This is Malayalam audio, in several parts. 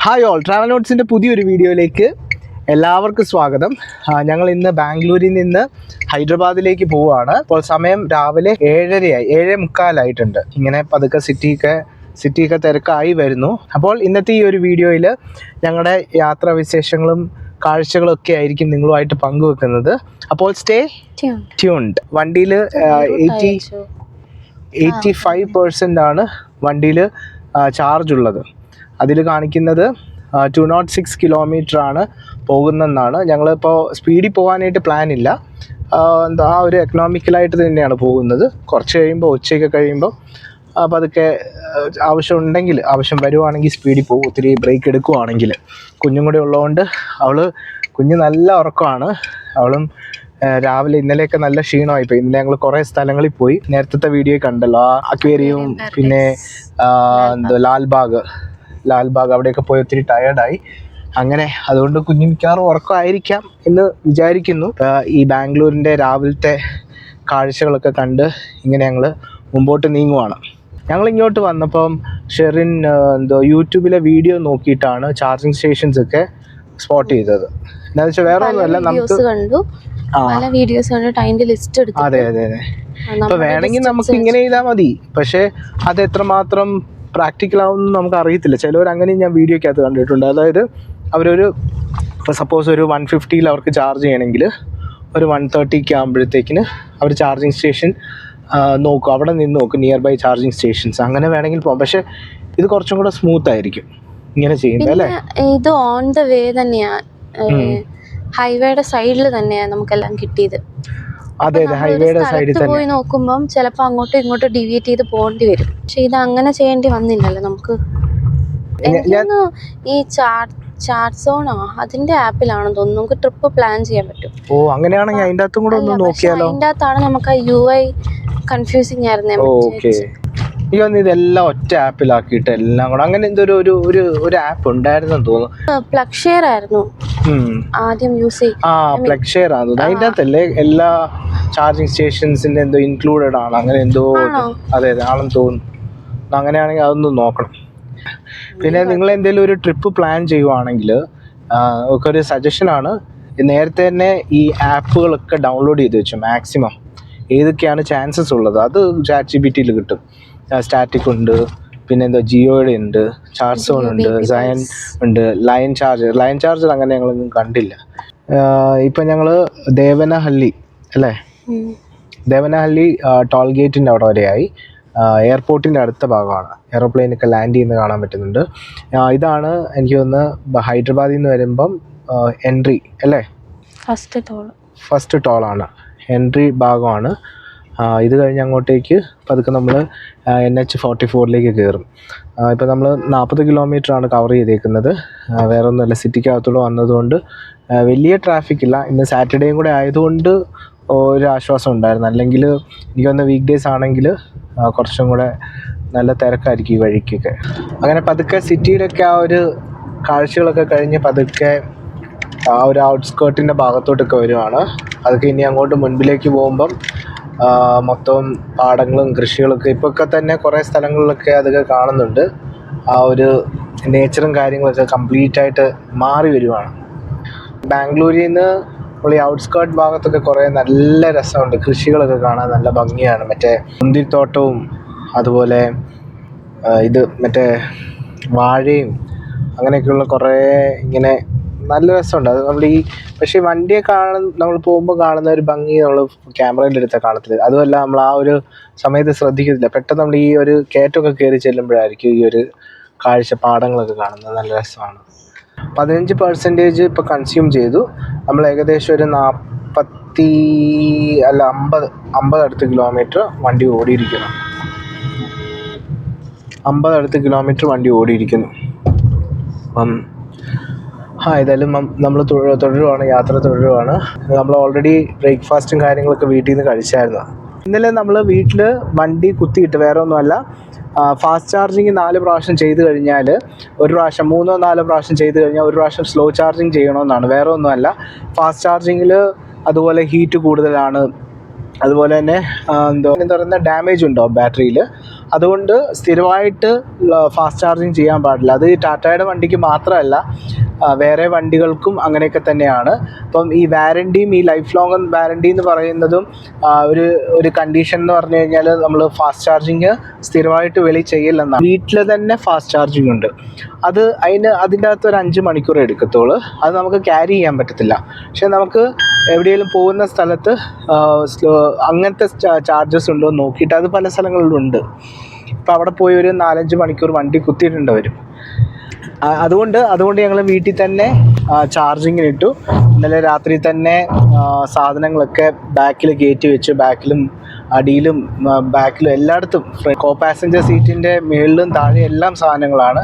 ഹായ് ഓൾ, ട്രാവൽ നോട്ട്സിൻ്റെ പുതിയൊരു വീഡിയോയിലേക്ക് എല്ലാവർക്കും സ്വാഗതം. ഞങ്ങൾ ഇന്ന് ബാംഗ്ലൂരിൽ നിന്ന് ഹൈദരാബാദിലേക്ക് പോവുകയാണ്. ഇപ്പോൾ സമയം രാവിലെ 7:30 7:45 ഇങ്ങനെ പതുക്കെ സിറ്റിയൊക്കെ തിരക്കായി വരുന്നു. അപ്പോൾ ഇന്നത്തെ ഈ ഒരു വീഡിയോയിൽ ഞങ്ങളുടെ യാത്രാവിശേഷങ്ങളും കാഴ്ചകളൊക്കെ ആയിരിക്കും നിങ്ങളുമായിട്ട് പങ്കുവെക്കുന്നത്. അപ്പോൾ സ്റ്റേ ട്യൂൺഡ്. വണ്ടിയിൽ 85% ആണ് വണ്ടിയിൽ ചാർജ് ഉള്ളത്. അതിൽ കാണിക്കുന്നത് 206 കിലോമീറ്റർ ആണ് പോകുന്നതെന്നാണ്. ഞങ്ങളിപ്പോൾ സ്പീഡിൽ പോകാനായിട്ട് പ്ലാൻ ഇല്ല, ആ ഒരു എക്കണോമിക്കലായിട്ട് തന്നെയാണ് പോകുന്നത്. കുറച്ച് കഴിയുമ്പോൾ ഉച്ചയൊക്കെ കഴിയുമ്പോൾ പതുക്കെ ആവശ്യം വരുവാണെങ്കിൽ സ്പീഡിൽ പോകും. ഒത്തിരി ബ്രേക്ക് എടുക്കുവാണെങ്കിൽ. കുഞ്ഞും കൂടി ഉള്ളതുകൊണ്ട് കുഞ്ഞ് നല്ല ഉറക്കമാണ്. അവളും രാവിലെ ഇന്നലെയൊക്കെ നല്ല ക്ഷീണമായിപ്പോയി. ഇന്നലെ ഞങ്ങൾ കുറേ സ്ഥലങ്ങളിൽ പോയി. നേരത്തെ വീഡിയോ കണ്ടല്ലോ, അക്വേറിയവും പിന്നെ ലാൽബാഗ് അവിടെയൊക്കെ പോയി ഒത്തിരി ടയേർഡായി. അങ്ങനെ അതുകൊണ്ട് കുഞ്ഞു മിക്കവാറും ഉറക്കമായിരിക്കാം എന്ന് വിചാരിക്കുന്നു. ഈ ബാംഗ്ലൂരിൻ്റെ രാവിലത്തെ കാഴ്ചകളൊക്കെ കണ്ട് ഇങ്ങനെ ഞങ്ങൾ മുമ്പോട്ട് നീങ്ങുവാണ്. ഞങ്ങൾ ഇങ്ങോട്ട് വന്നപ്പം ഷെറിൻ യൂട്യൂബിലെ വീഡിയോ നോക്കിയിട്ടാണ് ചാർജിങ് സ്റ്റേഷൻസ് ഒക്കെ സ്പോട്ട് ചെയ്തത്. എന്താ വെച്ചാൽ വേറെ ഒന്നുമല്ല, നമുക്ക് അതെ ഇപ്പൊ വേണമെങ്കിൽ നമുക്ക് ഇങ്ങനെ ചെയ്താൽ മതി. പക്ഷെ അത് എത്രമാത്രം പ്രാക്ടിക്കൽ ആവുമെന്ന് നമുക്ക് അറിയത്തില്ല. ചിലവർ അങ്ങനെ ഞാൻ വീഡിയോക്കകത്ത് കണ്ടിട്ടുണ്ട്. അതായത് ഇപ്പോൾ സപ്പോസ് ഒരു 150 അവർക്ക് ചാർജ് ചെയ്യണമെങ്കിൽ ഒരു 130 ആകുമ്പോഴത്തേക്കിന് അവർ ചാർജിങ് സ്റ്റേഷൻ നോക്കും, അവിടെ നിന്ന് നോക്കും നിയർ ബൈ ചാർജിങ് സ്റ്റേഷൻസ്. അങ്ങനെ വേണമെങ്കിൽ പോകാം. പക്ഷെ ഇത് കുറച്ചും കൂടെ സ്മൂത്ത് ആയിരിക്കും ഇങ്ങനെ ചെയ്യുമ്പോൾ അല്ലേ. ഇത് ഓൺ ദ വേ തന്നെയാണ്, ഹൈവേയുടെ സൈഡിൽ തന്നെയാണ് നമുക്കെല്ലാം കിട്ടിയത്. അതെ ഹൈവേയുടെ സൈഡിൽ തന്നെ പോയി നോക്കുമ്പം ചിലപ്പോൾ അങ്ങോട്ടും ഇങ്ങോട്ടും ഡീവിയേറ്റ് ചെയ്ത് പോകേണ്ടി വരും. പക്ഷെ ഇത് അങ്ങനെ ചെയ്യേണ്ടി വന്നില്ലല്ലോ നമുക്ക്. ഈ ചാർട്ട് സോണോ അതിന്റെ ആപ്പിലാണെന്ന് തോന്നുന്നു നമുക്ക് ട്രിപ്പ് പ്ലാൻ ചെയ്യാൻ പറ്റും. ഓ അങ്ങനെയാണെങ്കിൽ അതിന്റെ അകത്തും കൂടെ ഒന്ന് നോക്കിയാലോ. അതിന്റെ അകത്താണ് നമുക്ക് UI കൺഫ്യൂസിങ് ആയിരുന്നു. ഇതെല്ലാം ഒറ്റ ആപ്പിലാക്കിയിട്ട് എല്ലാം കൂടെ അങ്ങനെ എന്തൊരു ഒരു ആപ്പ് ഉണ്ടായിരുന്നെന്ന് തോന്നുന്നു. പ്ലഗ് ഷെയർ ആയിരുന്നു ആദ്യം യൂസ് ചെയ്യും. പ്ലഗ് ഷെയർ ആണ് അതിന്റെ അകത്തല്ലേ എല്ലാ ചാർജിങ് സ്റ്റേഷൻസിന്റെ എന്തോ ഇൻക്ലൂഡഡ് ആണ്, അങ്ങനെ എന്തോ. അതെ ആണെന്ന് തോന്നുന്നു. അങ്ങനെയാണെങ്കിൽ അതൊന്ന് നോക്കണം. പിന്നെ നിങ്ങൾ എന്തെങ്കിലും ഒരു ട്രിപ്പ് പ്ലാൻ ചെയ്യുവാണെങ്കിൽ ഒക്കെ ഒരു സജഷനാണ്, നേരത്തെ തന്നെ ഈ ആപ്പുകളൊക്കെ ഡൗൺലോഡ് ചെയ്ത് വെച്ചു. മാക്സിമം ഏതൊക്കെയാണ് ചാൻസസ് ഉള്ളത് അത് ChatGPTയിൽ കിട്ടും. സ്റ്റാറ്റിക് ഉണ്ട്, പിന്നെ ജിയോയുടെ ഉണ്ട്, ചാർജ് സോൺ ഉണ്ട്, സയൻ ഉണ്ട്, ലൈൻ ചാർജർ അങ്ങനെ ഞങ്ങളൊന്നും കണ്ടില്ല. ഇപ്പം ഞങ്ങൾ ദേവനഹള്ളി അല്ലേ, ദേവനഹള്ളി ടോൾ ഗേറ്റിൻ്റെ അവിടെ വരെയായി. എയർപോർട്ടിൻ്റെ അടുത്ത ഭാഗമാണ്, എയറോപ്ലെയിനൊക്കെ ലാൻഡ് ചെയ്യുന്നത് കാണാൻ പറ്റുന്നുണ്ട്. ഇതാണ് എനിക്ക് തോന്നുന്നത് ഹൈദരാബാദിൽ നിന്ന് വരുമ്പം എൻട്രി അല്ലേ, ഫസ്റ്റ് ടോളാണ്, എൻട്രി ഭാഗമാണ്. ഇത് കഴിഞ്ഞ് അങ്ങോട്ടേക്ക് പതുക്കെ നമ്മൾ NH44 കയറും. ഇപ്പോൾ നമ്മൾ 40 കിലോമീറ്ററാണ് കവർ ചെയ്തേക്കുന്നത്. വേറെ ഒന്നുമല്ല, സിറ്റിക്കകത്തൂടെ വന്നതുകൊണ്ട് വലിയ ട്രാഫിക് ഇല്ല. ഇന്ന് സാറ്റർഡേയും കൂടെ ആയതുകൊണ്ട് ഒരു ആശ്വാസം ഉണ്ടായിരുന്നു. അല്ലെങ്കിൽ എനിക്കൊന്ന് വീക്ക് ഡേയ്സ് ആണെങ്കിൽ കുറച്ചും കൂടെ നല്ല തിരക്കായിരിക്കും ഈ വഴിക്കൊക്കെ. അങ്ങനെ പതുക്കെ സിറ്റിയിലൊക്കെ ആ ഒരു കാഴ്ചകളൊക്കെ കഴിഞ്ഞ് പതുക്കെ ആ ഒരു ഔട്ട്സ്കേർട്ടിൻ്റെ ഭാഗത്തോട്ടൊക്കെ വരുവാണ്. അതൊക്കെ ഇനി അങ്ങോട്ട് മുൻപിലേക്ക് പോകുമ്പം മൊത്തം പാടങ്ങളും കൃഷികളൊക്കെ ഇപ്പൊക്കെ തന്നെ കുറേ സ്ഥലങ്ങളിലൊക്കെ അതൊക്കെ കാണുന്നുണ്ട്. ആ ഒരു നേച്ചറും കാര്യങ്ങളൊക്കെ കംപ്ലീറ്റ് ആയിട്ട് മാറി വരുവാണ്. ബാംഗ്ലൂരിൽ നിന്ന് നമ്മൾ ഈ ഔട്ട്സ്കേർട്ട് ഭാഗത്തൊക്കെ കുറേ നല്ല രസമുണ്ട്, കൃഷികളൊക്കെ കാണാൻ നല്ല ഭംഗിയാണ്. മറ്റേ മുന്തിരിത്തോട്ടവും അതുപോലെ മറ്റേ വാഴയും അങ്ങനെയൊക്കെയുള്ള കുറേ ഇങ്ങനെ നല്ല രസമുണ്ട്. അത് പക്ഷേ വണ്ടിയെ നമ്മൾ പോകുമ്പോൾ കാണുന്ന ഒരു ഭംഗി നമ്മൾ ക്യാമറയിലെടുത്താൽ കാണത്തില്ല. അതുമല്ല, നമ്മൾ ആ ഒരു സമയത്ത് ശ്രദ്ധിക്കത്തില്ല. പെട്ടെന്ന് നമ്മൾ ഈ ഒരു കയറ്റമൊക്കെ കയറി ചെല്ലുമ്പോഴായിരിക്കും ഈ ഒരു പാടങ്ങളൊക്കെ കാണുന്നത്. നല്ല രസമാണ്. 15% ഇപ്പോൾ കൺസ്യൂം ചെയ്തു. നമ്മൾ ഏകദേശം ഒരു 50 അടുത്ത് കിലോമീറ്റർ വണ്ടി ഓടിയിരിക്കുന്നു. 50 അടുത്ത് കിലോമീറ്റർ വണ്ടി ഓടിയിരിക്കുന്നു. അപ്പം ഏതായാലും നമ്മൾ യാത്ര തുടരുവാണ്. നമ്മൾ ഓൾറെഡി ബ്രേക്ക്ഫാസ്റ്റും കാര്യങ്ങളൊക്കെ വീട്ടിൽ നിന്ന് കഴിച്ചായിരുന്നു. ഇന്നലെ നമ്മൾ വീട്ടിൽ വണ്ടി കുത്തിയിട്ട്, വേറെ ഒന്നുമല്ല, ഫാസ്റ്റ് ചാർജിങ് 4 പ്രാവശ്യം ചെയ്ത് കഴിഞ്ഞാൽ ഒരു പ്രാവശ്യം 3-4 പ്രാവശ്യം ചെയ്ത് കഴിഞ്ഞാൽ ഒരു പ്രാവശ്യം സ്ലോ ചാർജിങ് ചെയ്യണമെന്നാണ്. വേറെ ഒന്നുമല്ല, ഫാസ്റ്റ് ചാർജിങ്ങിൽ അതുപോലെ ഹീറ്റ് കൂടുതലാണ്, അതുപോലെ തന്നെ എന്താ പറയുന്ന ഡാമേജ് ഉണ്ടോ ബാറ്ററിയിൽ. അതുകൊണ്ട് സ്ഥിരമായിട്ട് ഫാസ്റ്റ് ചാർജിങ് ചെയ്യാൻ പാടില്ല. അത് ടാറ്റയുടെ വണ്ടിക്ക് മാത്രമല്ല, വേറെ വണ്ടികൾക്കും അങ്ങനെയൊക്കെ തന്നെയാണ്. അപ്പം ഈ വാറണ്ടിയും ഈ ലൈഫ് ലോങ് വാറണ്ടി എന്ന് പറയുന്നതും ഒരു കണ്ടീഷൻ എന്ന് പറഞ്ഞു കഴിഞ്ഞാൽ നമ്മൾ ഫാസ്റ്റ് ചാർജിങ് സ്ഥിരമായിട്ട് ചെയ്യില്ലെന്നാണ്. വീട്ടിൽ തന്നെ ഫാസ്റ്റ് ചാർജിങ് ഉണ്ട്. അതിൻ്റെ അകത്ത് ഒരു 5 മണിക്കൂർ എടുക്കത്തുള്ളൂ. അത് നമുക്ക് ക്യാരി ചെയ്യാൻ പറ്റത്തില്ല. പക്ഷെ നമുക്ക് എവിടെയെങ്കിലും പോകുന്ന സ്ഥലത്ത് അങ്ങനത്തെ ചാർജസ് ഉണ്ടോ എന്ന് നോക്കിയിട്ട്, അത് പല സ്ഥലങ്ങളിലുണ്ട്. ഇപ്പോൾ അവിടെ പോയി ഒരു 4-5 മണിക്കൂർ വണ്ടി കുത്തിയിട്ടുണ്ട് വരും. അതുകൊണ്ട് ഞങ്ങൾ വീട്ടിൽ തന്നെ ചാർജിങ്ങിന് ഇട്ടു. ഇന്നലെ രാത്രി തന്നെ സാധനങ്ങളൊക്കെ ബാക്കിൽ കയറ്റി വെച്ചു. ബാക്കിലും അടിയിലും ബാക്കിലും എല്ലായിടത്തും, കോ പാസഞ്ചർ സീറ്റിൻ്റെ മുകളിലും താഴെ എല്ലാം സാധനങ്ങളാണ്.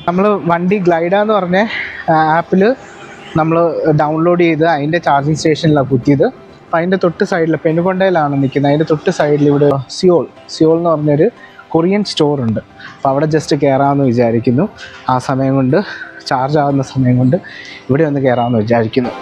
നമ്മൾ വണ്ടി ഗ്ലൈഡ എന്ന് പറഞ്ഞ ആപ്പിൽ നമ്മൾ ഡൗൺലോഡ് ചെയ്ത് അതിൻ്റെ ചാർജിങ് സ്റ്റേഷനിലാണ് കുത്തിയത്. അപ്പം അതിൻ്റെ തൊട്ട് സൈഡിൽ പെനുകൊണ്ടയിലാണ് നിൽക്കുന്നത്. അതിൻ്റെ തൊട്ട് സൈഡിൽ ഇവിടെ സിയോൾ എന്ന് പറഞ്ഞൊരു കൊറിയൻ സ്റ്റോർ ഉണ്ട്. അപ്പോൾ അവിടെ ജസ്റ്റ് കയറാമെന്ന് വിചാരിക്കുന്നു. ആ സമയം കൊണ്ട്, ചാർജ് ആകുന്ന സമയം കൊണ്ട് ഇവിടെ ഒന്ന് കയറാമെന്ന് വിചാരിക്കുന്നു.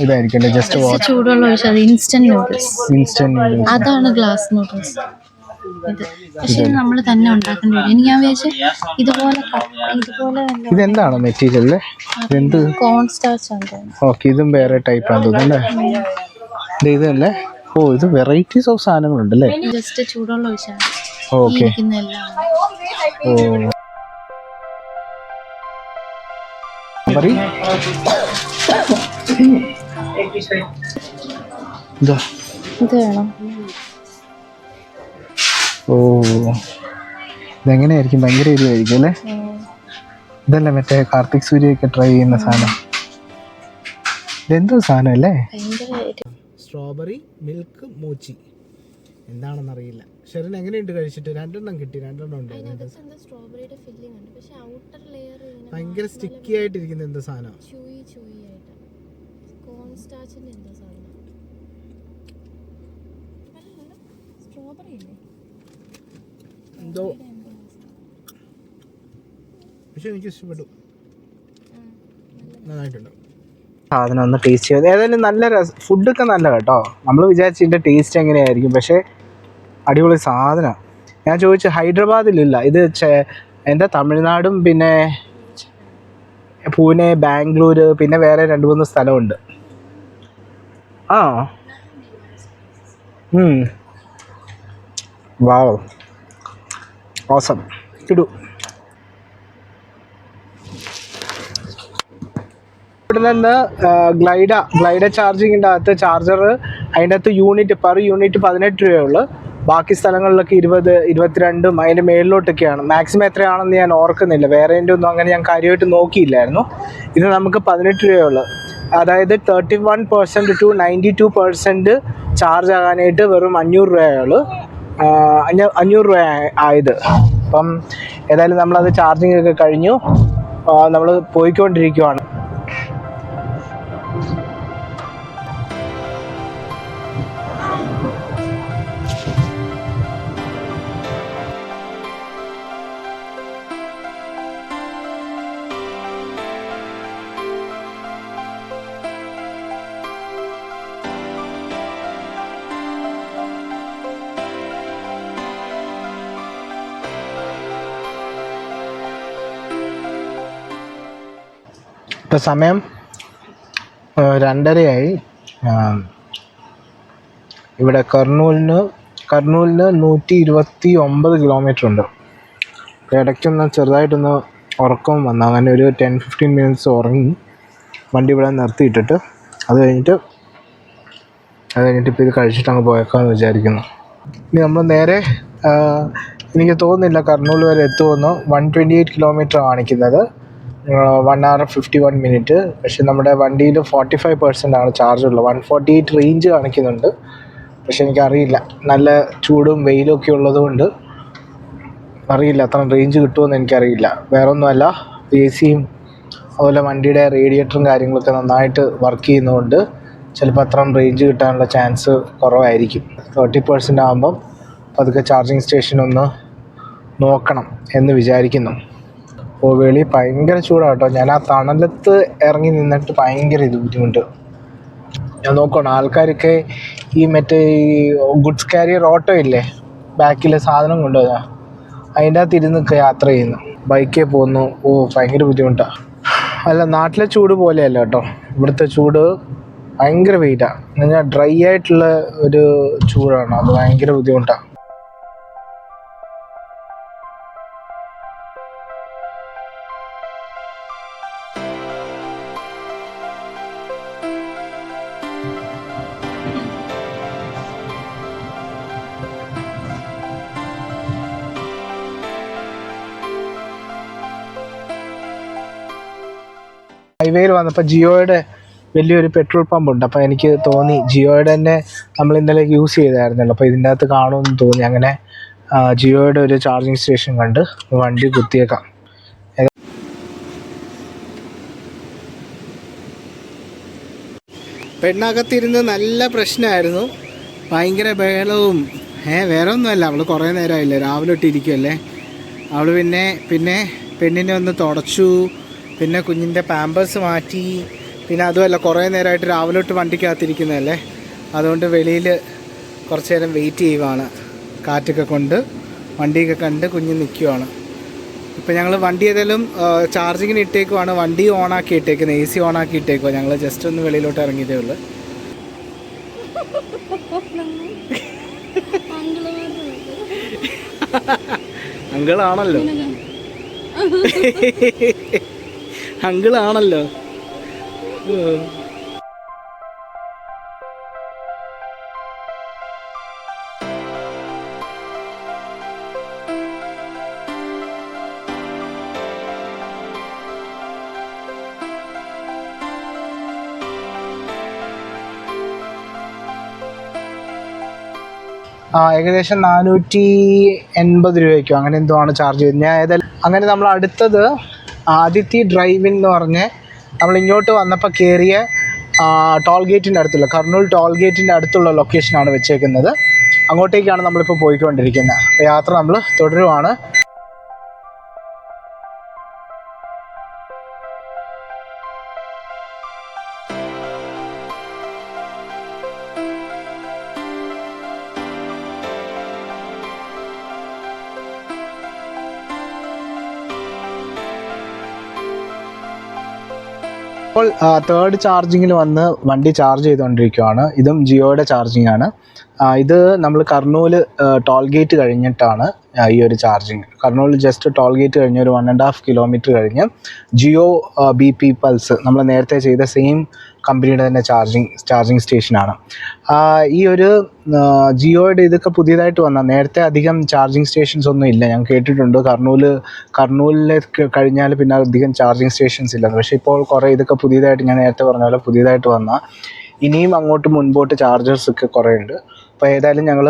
ഇതായിരിക്കും ജസ്റ്റ് ചൂടുള്ള ഒഴിച്ചത് ഇൻസ്റ്റന്റ് നൂഡിൽസ്. ഇൻസ്റ്റന്റ് നൂഡിൽസ് അതാണ് ഗ്ലാസ് നൂഡിൽസ്. ഇത് പക്ഷെ ഇത് നമ്മൾ തന്നെ ഉണ്ടാക്കേണ്ടി വരും. എനിക്ക് ഞാൻ വിചാരിച്ചു ഇതുപോലെ ഇതെന്താണ് മെറ്റീരിയൽ? ഇതെന്ത്? കോൺ സ്റ്റാർച്ച് ആണ്. ഓക്കെ, ഇതും വേറെ ടൈപ്പ് ആണ് തോന്നുന്നു അല്ലേ? ഇതല്ലേ? ഓ, ഇത് വെറൈറ്റീസ് ഓഫ് സാധനങ്ങളുണ്ടല്ലേ? ജസ്റ്റ് ചൂടുള്ള ഒഴിച്ചാൽ ഓക്കെ. ഓ, ഇത് വേണം. ഓ, ഇതെങ്ങനെയായിരിക്കും? ഭയങ്കര എരിവായിരിക്കും അല്ലേ? ഇതല്ലേ മറ്റേ കാർത്തിക് സൂര്യൊക്കെ ട്രൈ ചെയ്യുന്ന സാധനം? ഇതെന്തോ സാധനം അല്ലേ? സ്ട്രോബെറി മിൽക്ക് മൂച്ചി എന്താണെന്നറിയില്ല. ഷെറിൻ എങ്ങനെയുണ്ട് കഴിച്ചിട്ട്? 2 കിട്ടി. 2 ഉണ്ട്. ഭയങ്കര സ്റ്റിക്കി ആയിട്ടിരിക്കുന്ന എന്തോ സാധനം. എന്തോ പക്ഷെ എനിക്ക് ഇഷ്ടപ്പെട്ടു, നന്നായിട്ടുണ്ട്. സാധനം ഒന്ന് ടേസ്റ്റ് ചെയ്ത് ഏതായാലും നല്ല ഫുഡൊക്കെ നല്ല കേട്ടോ. നമ്മൾ വിചാരിച്ച ഇതിൻ്റെ ടേസ്റ്റ് എങ്ങനെയായിരിക്കും, പക്ഷേ അടിപൊളി സാധനം. ഞാൻ ചോദിച്ചു, ഹൈദരാബാദിലില്ല ഇത്. എന്താ, തമിഴ്നാടും പിന്നെ പൂനെ, ബാംഗ്ലൂർ, പിന്നെ വേറെ 2-3 സ്ഥലമുണ്ട്. ആ, വാവ്, ഓസം. ഇടൂ. ഇവിടെ നിന്ന് ഗ്ലൈഡ ചാർജിങ്ങിൻ്റെ അകത്ത് ചാർജർ, അതിൻ്റെ അകത്ത് യൂണിറ്റ് 18 രൂപയുള്ളൂ. ബാക്കി സ്ഥലങ്ങളിലൊക്കെ 20, 22 അതിൻ്റെ മേളിലോട്ടൊക്കെയാണ്. മാക്സിമം എത്രയാണെന്ന് ഞാൻ ഓർക്കുന്നില്ല, വേറെ ഒന്നും അങ്ങനെ ഞാൻ കാര്യമായിട്ട് നോക്കിയില്ലായിരുന്നു. ഇത് നമുക്ക് 18 രൂപയുള്ളൂ. അതായത് 31% to 92% ചാർജ് ആകാനായിട്ട് വെറും 500 രൂപയുള്ളൂ. 500 രൂപ ആയത്. അപ്പം ഏതായാലും നമ്മളത് ചാർജിങ് ഒക്കെ കഴിഞ്ഞു, നമ്മൾ പോയിക്കൊണ്ടിരിക്കുവാണ്. ഇപ്പം സമയം 2:30 ഇവിടെ കർണൂലിന് 129 കിലോമീറ്റർ ഉണ്ട്. ഇടയ്ക്കൊന്ന് ചെറുതായിട്ടൊന്ന് ഉറക്കം വന്നു, അങ്ങനെ ഒരു 10-15 മിനിറ്റ്സ് ഉറങ്ങി വണ്ടി ഇവിടെ നിർത്തിയിട്ടിട്ട് അത് കഴിഞ്ഞിട്ട് ഇപ്പോൾ ഇത് കഴിച്ചിട്ട് അങ്ങ് പോയേക്കാമെന്ന് വിചാരിക്കുന്നു. ഇനി നമ്മൾ നേരെ, എനിക്ക് തോന്നുന്നില്ല കർണൂൽ വരെ എത്തുമെന്ന്. 128 കിലോമീറ്റർ കാണിക്കുന്നത്, 1 hour 51 minutes. പക്ഷെ നമ്മുടെ വണ്ടിയിൽ 45% ആണ് ചാർജ് ഉള്ളത്. 148 റേഞ്ച് കാണിക്കുന്നുണ്ട്. പക്ഷെ എനിക്കറിയില്ല, നല്ല ചൂടും വെയിലും ഒക്കെ ഉള്ളതുകൊണ്ട് അറിയില്ല അത്ര റേഞ്ച് കിട്ടുമെന്ന് എനിക്കറിയില്ല. വേറെ ഒന്നുമല്ല, AC-യും അതുപോലെ വണ്ടിയുടെ റേഡിയേറ്ററും കാര്യങ്ങളൊക്കെ നന്നായിട്ട് വർക്ക് ചെയ്യുന്നതുകൊണ്ട് ചിലപ്പോൾ അത്രയും റേഞ്ച് കിട്ടാനുള്ള ചാൻസ് കുറവായിരിക്കും. 30% ആകുമ്പം പതുക്കെ ചാർജിങ് സ്റ്റേഷൻ ഒന്ന് നോക്കണം എന്ന് വിചാരിക്കുന്നു. വെളി ഭയങ്കര ചൂടാണ് കേട്ടോ. ഞാൻ ആ തണലത്ത് ഇറങ്ങി നിന്നിട്ട് ഭയങ്കര ബുദ്ധിമുട്ട്. ഞാൻ നോക്കണം, ആൾക്കാരൊക്കെ ഈ മറ്റേ ഈ ഗുഡ്സ് കാരിയർ ഓട്ടോ ഇല്ലേ, ബാക്കിൽ സാധനം കൊണ്ടുപോകുക, അതിൻ്റെ അകത്ത് ഇരുന്നൊക്കെ യാത്ര ചെയ്യുന്നു, ബൈക്കിൽ പോകുന്നു. ഭയങ്കര ബുദ്ധിമുട്ടാണ്. അല്ല, നാട്ടിലെ ചൂട് പോലെയല്ല കേട്ടോ, ഇവിടുത്തെ ചൂട് ഭയങ്കര വെയിറ്റാണ്. എന്നാൽ ഡ്രൈ ആയിട്ടുള്ള ഒരു ചൂടാണ്, അത് ഭയങ്കര ബുദ്ധിമുട്ടാണ്. ഹൈവേയിൽ വന്നപ്പോൾ ജിയോയുടെ വലിയൊരു പെട്രോൾ പമ്പ് ഉണ്ട്. അപ്പോൾ എനിക്ക് തോന്നി ജിയോയുടെ തന്നെ നമ്മൾ ഇന്നലെ യൂസ് ചെയ്തായിരുന്നല്ലോ, അപ്പോൾ ഇതിൻ്റെ അകത്ത് കാണുമെന്ന് തോന്നി. അങ്ങനെ ജിയോയുടെ ഒരു ചാർജിങ് സ്റ്റേഷൻ കണ്ട് വണ്ടി കുത്തിയേക്കാം. പെണ്ണകത്തിരുന്ന് നല്ല പ്രശ്നമായിരുന്നു, ഭയങ്കര ബഹളവും. വേറെ ഒന്നുമല്ല, അവൾ കുറേ നേരമായില്ലേ രാവിലെ ഇട്ടിരിക്കുമല്ലേ. അവൾ പിന്നെ പെണ്ണിനെ ഒന്ന് തുടച്ചു, പിന്നെ കുഞ്ഞിൻ്റെ പാമ്പേഴ്സ് മാറ്റി. പിന്നെ അതുമല്ല, കുറേ നേരമായിട്ട് രാവിലെ തൊട്ട് വണ്ടിക്കകത്തിരിക്കുന്നതല്ലേ, അതുകൊണ്ട് വെളിയിൽ കുറച്ച് നേരം വെയിറ്റ് ചെയ്യുവാണ്. കാറ്റൊക്കെ കൊണ്ട് വണ്ടിയൊക്കെ കണ്ട് കുഞ്ഞ് നിൽക്കുവാണ്. ഇപ്പോൾ ഞങ്ങൾ വണ്ടി ഏതായാലും ചാർജിങ്ങിന് ഇട്ടേക്കുവാണ്. വണ്ടി ഓണാക്കി ഇട്ടേക്കുന്നത്, AC ഓണാക്കി ഇട്ടേക്കുവാ. ഞങ്ങൾ ജസ്റ്റ് ഒന്ന് വെളിയിലോട്ട് ഇറങ്ങിയതേ ഉള്ളൂ. അങ്കിളാണല്ലോ, അങ്കിളാണല്ലോ. ഏകദേശം 480 രൂപയ്ക്കോ അങ്ങനെ എന്തോ ആണ് ചാർജ് ചെയ്തത്. ഞാൻ ഏതായാലും അങ്ങനെ നമ്മൾ അടുത്തത് ആദിത്യ ഡ്രൈവിൻ എന്ന് പറഞ്ഞ് നമ്മൾ ഇങ്ങോട്ട് വന്നപ്പോൾ കയറിയ ടോൾ ഗേറ്റിൻ്റെ അടുത്തുള്ള കർണൂൽ ടോൾ ഗേറ്റിൻ്റെ അടുത്തുള്ള ലൊക്കേഷനാണ് വെച്ചേക്കുന്നത്. അങ്ങോട്ടേക്കാണ് നമ്മളിപ്പോൾ പോയിക്കൊണ്ടിരിക്കുന്നത്. യാത്ര നമ്മൾ തുടരുവാണ്. ഇപ്പോൾ തേർഡ് ചാർജിങ്ങിൽ വന്ന് വണ്ടി ചാർജ് ചെയ്തുകൊണ്ടിരിക്കുകയാണ്. ഇതും ജിയോയുടെ ചാർജിങ് ആണ്. ഇത് നമ്മൾ കർണൂൽ ടോൾ ഗേറ്റ് കഴിഞ്ഞിട്ടാണ് ഈ ഒരു charging. Kurnool just toll gate കഴിഞ്ഞ് ഒരു 1.5 കിലോമീറ്റർ കഴിഞ്ഞ് ജിയോ BP പൾസ് നമ്മൾ നേരത്തെ ചെയ്ത സെയിം കമ്പനിയുടെ തന്നെ ചാർജിങ് സ്റ്റേഷനാണ്. ഈ ഒരു ജിയോയുടെ ഇതൊക്കെ പുതിയതായിട്ട് വന്ന, നേരത്തെ അധികം ചാർജിങ് സ്റ്റേഷൻസ് ഒന്നും ഇല്ല. ഞാൻ കേട്ടിട്ടുണ്ട് കർണൂലിലെ കഴിഞ്ഞാൽ പിന്നെ അധികം ചാർജിങ് സ്റ്റേഷൻസ് ഇല്ലെന്ന്. പക്ഷേ ഇപ്പോൾ കുറേ ഇതൊക്കെ പുതിയതായിട്ട്, ഞാൻ നേരത്തെ പറഞ്ഞ പോലെ പുതിയതായിട്ട് വന്ന, ഇനിയും അങ്ങോട്ട് മുൻപോട്ട് ചാർജേഴ്സൊക്കെ കുറേ ഉണ്ട്. അപ്പോൾ ഏതായാലും ഞങ്ങൾ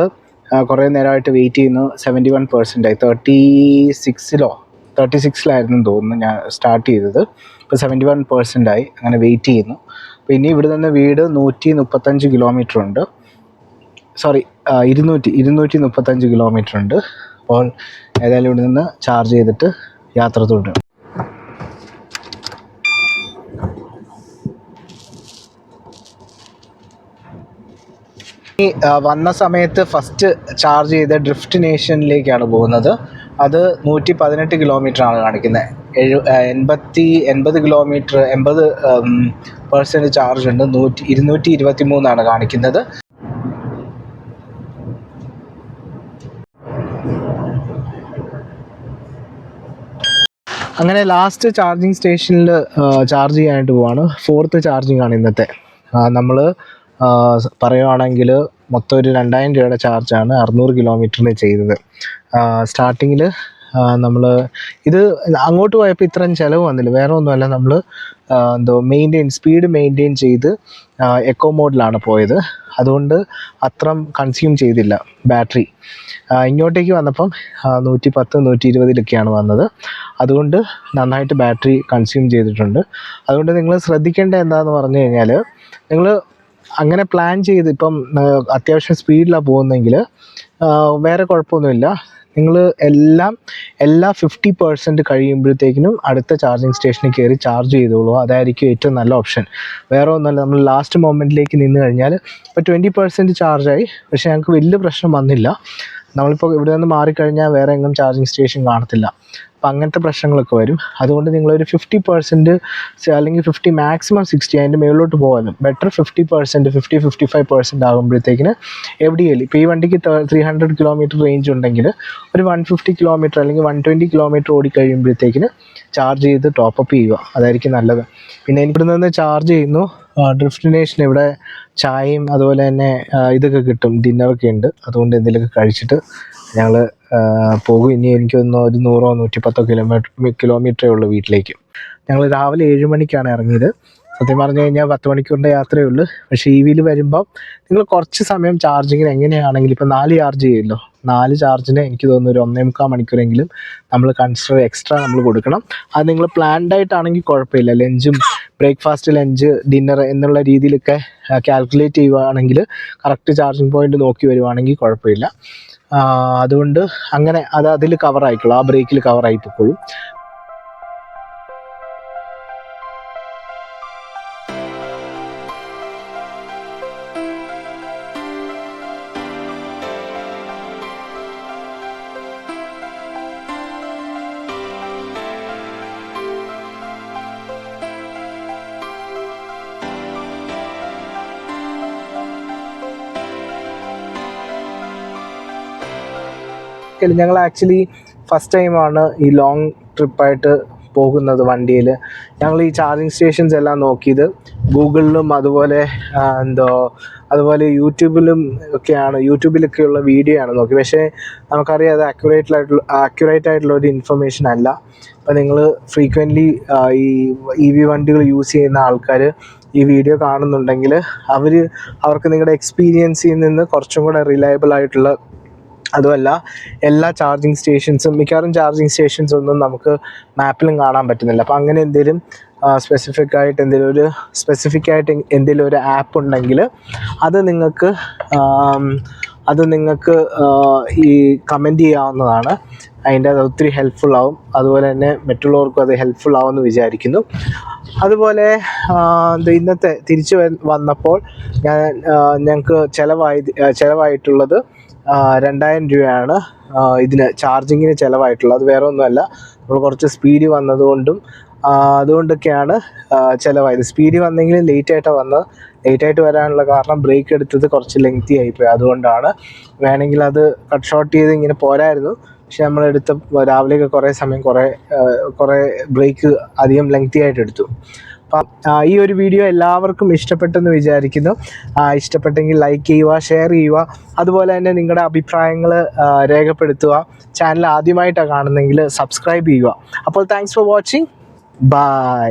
കുറേ നേരമായിട്ട് വെയിറ്റ് ചെയ്യുന്നു. 71% 36ലായിരുന്നു തോന്നുന്നു ഞാൻ സ്റ്റാർട്ട് ചെയ്തത്. ഇപ്പോൾ 71% ആയി. അങ്ങനെ വെയിറ്റ് ചെയ്യുന്നു. അപ്പോൾ ഇനി ഇവിടെ നിന്ന് വീട് 135 കിലോമീറ്റർ ഉണ്ട്. സോറി 235 കിലോമീറ്റർ ഉണ്ട്. അപ്പോൾ ഏതായാലും ഇവിടെ നിന്ന് ചാർജ് ചെയ്തിട്ട് യാത്ര തുടരും. വന്ന സമയത്ത് ഫസ്റ്റ് ചാർജ് ചെയ്ത ഡ്രിഫ്റ്റ് നേഷനിലേക്കാണ് പോകുന്നത്. അത് 118 കിലോമീറ്ററാണ് കാണിക്കുന്നത്. 80 കിലോമീറ്റർ 80% ചാർജ് ഉണ്ട്. 223 കാണിക്കുന്നത്. അങ്ങനെ ലാസ്റ്റ് ചാർജിങ് സ്റ്റേഷനിൽ ചാർജ് ചെയ്യാനായിട്ട് പോവാണ്. 4th ചാർജിങ് ആണ് ഇന്നത്തെ. നമ്മൾ പറയുവാണെങ്കിൽ മൊത്തം ഒരു 2000 രൂപയുടെ ചാർജാണ് 600 കിലോമീറ്ററിന് ചെയ്തത്. സ്റ്റാർട്ടിങ്ങിൽ നമ്മൾ ഇത് അങ്ങോട്ട് പോയപ്പോൾ ഇത്രയും ചിലവ് വന്നില്ല. വേറെ ഒന്നുമല്ല, നമ്മൾ സ്പീഡ് മെയിൻറ്റെയിൻ ചെയ്ത് എക്കോ മോഡിലാണ് പോയത്. അതുകൊണ്ട് അത്രം കൺസ്യൂം ചെയ്തില്ല ബാറ്ററി. ഇങ്ങോട്ടേക്ക് വന്നപ്പം 110 120 വന്നത്. അതുകൊണ്ട് നന്നായിട്ട് ബാറ്ററി കൺസ്യൂം ചെയ്തിട്ടുണ്ട്. അതുകൊണ്ട് നിങ്ങൾ ശ്രദ്ധിക്കേണ്ടത് എന്താണെന്ന് പറഞ്ഞു കഴിഞ്ഞാൽ, നിങ്ങൾ അങ്ങനെ പ്ലാൻ ചെയ്ത് ഇപ്പം അത്യാവശ്യം സ്പീഡിലാണ് പോകുന്നതെങ്കിൽ വേറെ കുഴപ്പമൊന്നുമില്ല. നിങ്ങൾ എല്ലാ 50% കഴിയുമ്പോഴത്തേക്കിനും അടുത്ത ചാർജിങ് സ്റ്റേഷനിൽ കയറി ചാർജ് ചെയ്തോളൂ. അതായിരിക്കും ഏറ്റവും നല്ല ഓപ്ഷൻ. വേറെ ഒന്നുമല്ല, നമ്മൾ ലാസ്റ്റ് മൊമെൻറ്റിലേക്ക് നിന്ന് കഴിഞ്ഞാൽ ഇപ്പോൾ 20% ചാർജായി, പക്ഷേ ഞങ്ങൾക്ക് വലിയ പ്രശ്നം വന്നില്ല. നമ്മളിപ്പോൾ ഇവിടെ നിന്ന് മാറിക്കഴിഞ്ഞാൽ വേറെ എങ്ങും ചാർജിങ് സ്റ്റേഷൻ കാണത്തില്ല. അപ്പോൾ അങ്ങനത്തെ പ്രശ്നങ്ങളൊക്കെ വരും. അതുകൊണ്ട് നിങ്ങളൊരു 50% അല്ലെങ്കിൽ 50 മാക്സിമം 60, അതിൻ്റെ മുകളിലോട്ട് പോകാനും ബെറ്റർ 50% 55% ആകുമ്പോഴത്തേക്കിന് എവിടെയും ഇപ്പോൾ ഈ വണ്ടിക്ക് 300 കിലോമീറ്റർ റേഞ്ച് ഉണ്ടെങ്കിൽ ഒരു 150 കിലോമീറ്റർ അല്ലെങ്കിൽ 120 കിലോമീറ്റർ ഓടിക്കഴിയുമ്പോഴത്തേക്കിന് ചാർജ് ചെയ്ത് ടോപ്പപ്പ് ചെയ്യുക. അതായിരിക്കും നല്ലത്. പിന്നെ ഇവിടെ നിന്ന് ചാർജ് ചെയ്യുന്നു. ഡ്രിഫ്റ്റ് നേഷൻ ഇവിടെ ചായയും അതുപോലെ തന്നെ ഇതൊക്കെ കിട്ടും, ഡിന്നറൊക്കെ ഉണ്ട്. അതുകൊണ്ട് എന്തെങ്കിലുമൊക്കെ കഴിച്ചിട്ട് ഞങ്ങൾ പോകും. ഇനി എനിക്കൊന്ന് ഒരു 100 110 കിലോമീറ്ററേ ഉള്ളൂ വീട്ടിലേക്ക്. ഞങ്ങൾ രാവിലെ 7 മണിക്കാണ് ഇറങ്ങിയത്. സത്യം പറഞ്ഞു കഴിഞ്ഞാൽ 10 മണിക്കൂറിൻ്റെ യാത്രയേ ഉള്ളൂ. പക്ഷേ EVയിൽ വരുമ്പം നിങ്ങൾ കുറച്ച് സമയം ചാർജിങ്ങിന് എങ്ങനെയാണെങ്കിലും ഇപ്പോൾ 4 ചാർജ് ചെയ്യുമല്ലോ, 4 ചാർജിന് എനിക്ക് തോന്നുന്നു ഒരു 1.25 മണിക്കൂറെങ്കിലും നമ്മൾ എക്സ്ട്രാ നമ്മൾ കൊടുക്കണം. അത് നിങ്ങൾ പ്ലാൻഡ് ആയിട്ടാണെങ്കിൽ കുഴപ്പമില്ല. ലഞ്ചും ബ്രേക്ക്ഫാസ്റ്റ്, ലഞ്ച്, ഡിന്നർ എന്നുള്ള രീതിയിലൊക്കെ കാൽക്കുലേറ്റ് ചെയ്യുകയാണെങ്കിൽ കറക്റ്റ് ചാർജിങ് പോയിന്റ് നോക്കി വരുവാണെങ്കിൽ കുഴപ്പമില്ല. അതുകൊണ്ട് അങ്ങനെ അതിൽ കവറായിക്കോളും, ആ ബ്രേക്കിൽ കവറായി പൊക്കോളും. ഞങ്ങൾ ആക്ച്വലി ഫസ്റ്റ് ടൈമാണ് ഈ ലോങ് ട്രിപ്പായിട്ട് പോകുന്നത് വണ്ടിയിൽ. ഞങ്ങൾ ഈ ചാർജിങ് സ്റ്റേഷൻസ് എല്ലാം നോക്കിയത് ഗൂഗിളിലും അതുപോലെ യൂട്യൂബിലൊക്കെയുള്ള വീഡിയോ ആണ് നോക്കി. പക്ഷേ നമുക്കറിയാം അത് ആക്യുറേറ്റ് ആയിട്ടുള്ള ഒരു ഇൻഫർമേഷൻ അല്ല. അപ്പോൾ നിങ്ങൾ ഫ്രീക്വൻ്റ്ലി ഈ EV വണ്ടികൾ യൂസ് ചെയ്യുന്ന ആൾക്കാർ ഈ വീഡിയോ കാണുന്നുണ്ടെങ്കിൽ അവർക്ക് നിങ്ങളുടെ എക്സ്പീരിയൻസിൽ നിന്ന് കുറച്ചും കൂടെ റിലയബിൾ ആയിട്ടുള്ള, അതുമല്ല എല്ലാ ചാർജിങ് സ്റ്റേഷൻസും, മിക്കവാറും ചാർജിങ് സ്റ്റേഷൻസ് ഒന്നും നമുക്ക് മാപ്പിലും കാണാൻ പറ്റുന്നില്ല. അപ്പോൾ അങ്ങനെ എന്തെങ്കിലും സ്പെസിഫിക് ആയിട്ട് എന്തെങ്കിലും ഒരു ആപ്പ് ഉണ്ടെങ്കിൽ അത് നിങ്ങൾക്ക് ഈ കമൻറ്റ് ചെയ്യാവുന്നതാണ്. അതിൻ്റെ അത് ഒത്തിരി ഹെൽപ്ഫുൾ ആവും. അതുപോലെ തന്നെ മറ്റുള്ളവർക്കും അത് ഹെൽപ്ഫുൾ ആവുമെന്ന് വിചാരിക്കുന്നു. അതുപോലെ ഇന്നത്തെ തിരിച്ച് വന്നപ്പോൾ ഞങ്ങൾക്ക് ചിലവായിട്ടുള്ളത് 2000 രൂപയാണ് ഇതിന് ചാർജിങ്ങിന് ചിലവായിട്ടുള്ളത്. അത് വേറെ ഒന്നുമല്ല, നമ്മൾ കുറച്ച് സ്പീഡ് വന്നതുകൊണ്ടും അതുകൊണ്ടൊക്കെയാണ് ചിലവായത്. സ്പീഡ് വന്നെങ്കിലും ലേറ്റായിട്ട് വരാനുള്ള കാരണം ബ്രേക്ക് എടുത്തത് കുറച്ച് ലെങ്തി ആയിപ്പോയി. അതുകൊണ്ടാണ്. വേണമെങ്കിൽ അത് കട്ട് ഷോർട്ട് ചെയ്ത് ഇങ്ങനെ പോരായിരുന്നു. പക്ഷെ രാവിലെയൊക്കെ കുറേ സമയം കുറേ ബ്രേക്ക് അധികം ലെങ്തി ആയിട്ട് എടുത്തു. അപ്പം ഈ ഒരു വീഡിയോ എല്ലാവർക്കും ഇഷ്ടപ്പെട്ടെന്ന് വിചാരിക്കുന്നു. ഇഷ്ടപ്പെട്ടെങ്കിൽ ലൈക്ക് ചെയ്യുക, ഷെയർ ചെയ്യുക, അതുപോലെ തന്നെ നിങ്ങളുടെ അഭിപ്രായങ്ങൾ രേഖപ്പെടുത്തുക. ചാനൽ ആദ്യമായിട്ടാണ് കാണുന്നതെങ്കിൽ സബ്സ്ക്രൈബ് ചെയ്യുക. അപ്പോൾ താങ്ക്സ് ഫോർ വാച്ചിങ്. ബൈ.